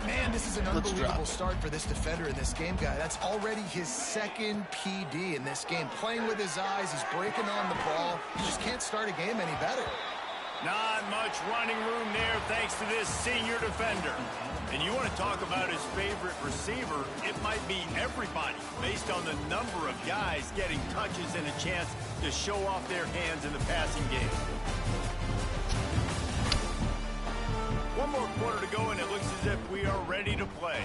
Man, this is an unbelievable start for this defender in this game, guy. That's already his second PD in this game. Playing with his eyes, he's breaking on the ball. You just can't start a game any better. Not much running room there thanks to this senior defender. And you want to talk about his favorite receiver, it might be everybody based on the number of guys getting touches and a chance to show off their hands in the passing game. One more quarter to go, and it looks as if we are ready to play.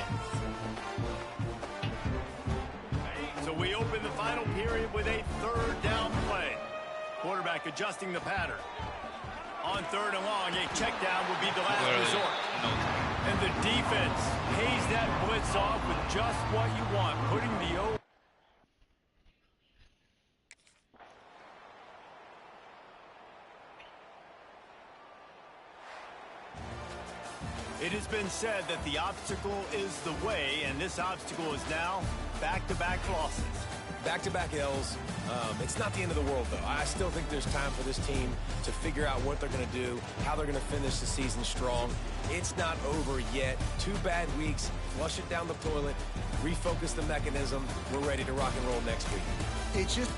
So we open the final period with a third down play. Quarterback adjusting the pattern. On third and long, a check down would be the last resort. And the defense pays that blitz off with just what you want, putting the O. It has been said that the obstacle is the way, and this obstacle is now back-to-back losses. Back-to-back L's. It's not the end of the world, though. I still think there's time for this team to figure out what they're going to do, how they're going to finish the season strong. It's not over yet. 2 bad weeks. Flush it down the toilet. Refocus the mechanism. We're ready to rock and roll next week. It's just...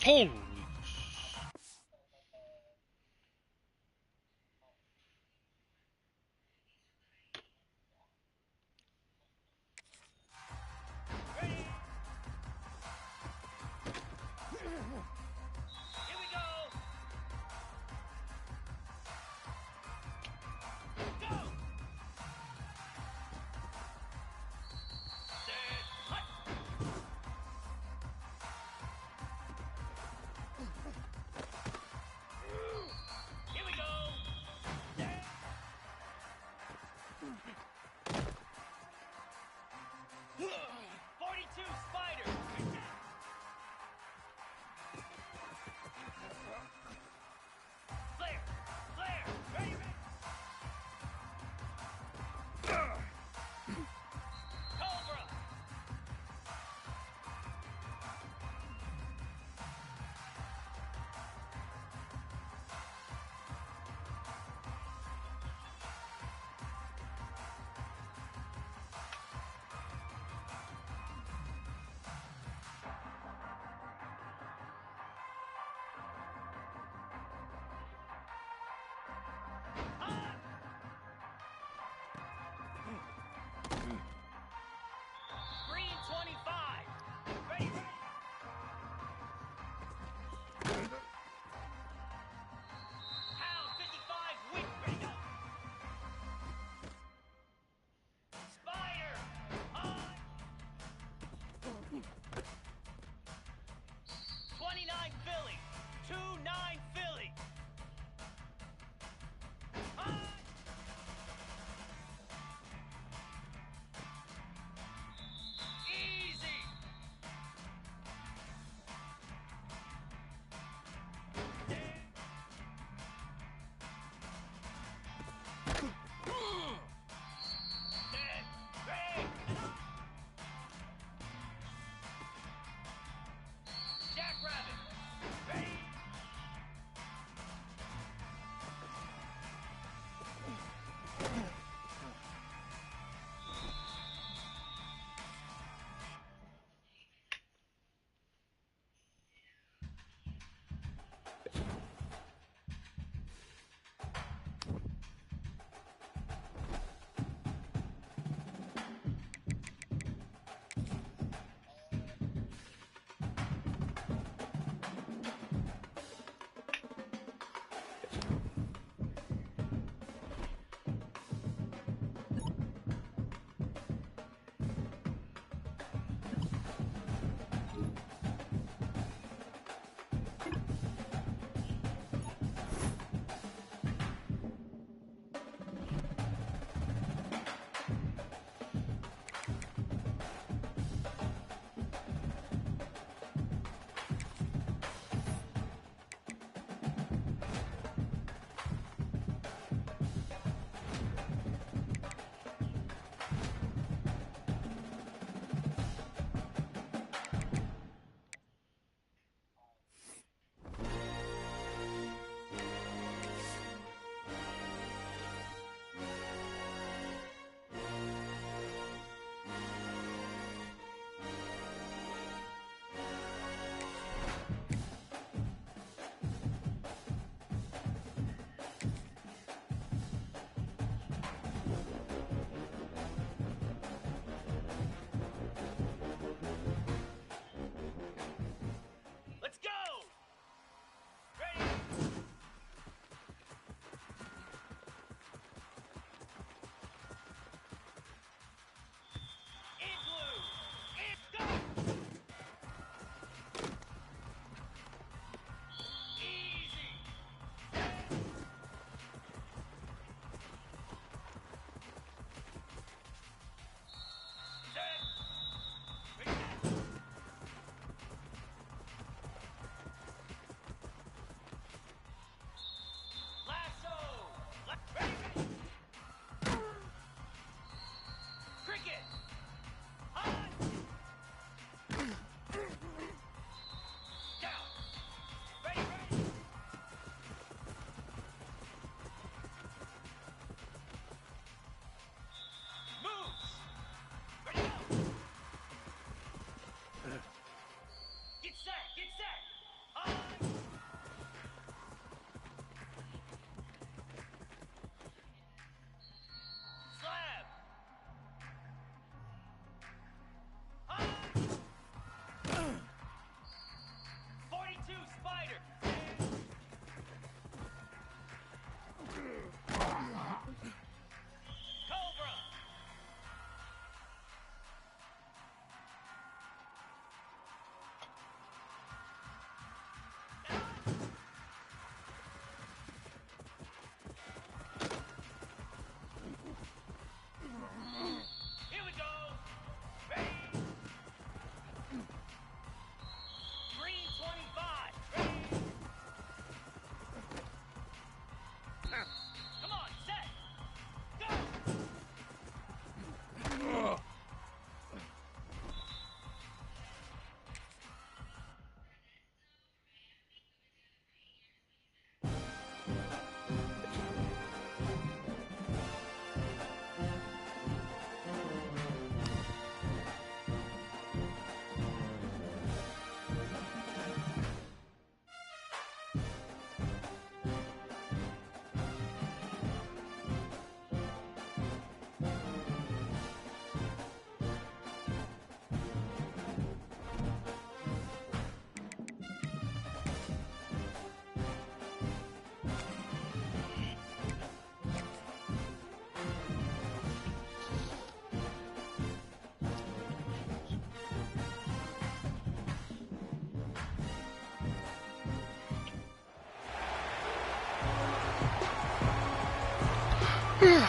Holy. Yeah.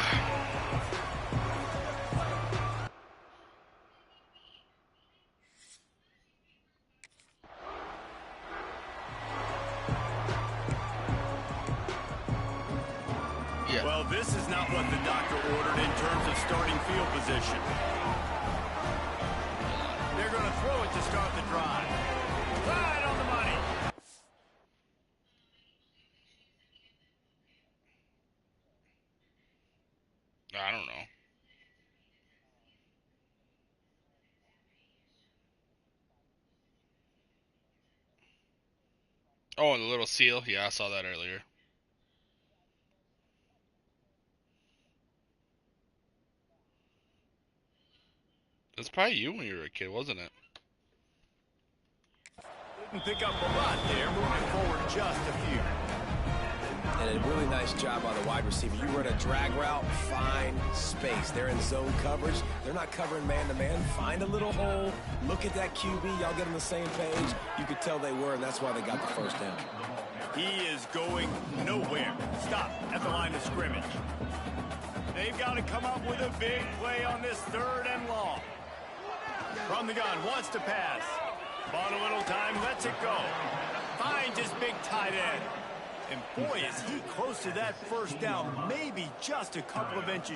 Well, this is not what the doctor ordered in terms of starting field position. They're going to throw it to start the drive. Right on the money. I don't know. Oh, and the little seal? Yeah, I saw that earlier. That's probably you when you were a kid, wasn't it? Didn't pick up a lot there, moving forward just a few. And a really nice job by the wide receiver. You run a drag route, find space. They're in zone coverage. They're not covering man-to-man. Find a little hole. Look at that QB. Y'all get on the same page. You could tell they were, and that's why they got the first down. He is going nowhere. Stop at the line of scrimmage. They've got to come up with a big play on this 3rd and long. From the gun, wants to pass. Bought a little time, lets it go. Finds his big tight end. And boy, is he close to that first down, maybe just a couple of inches.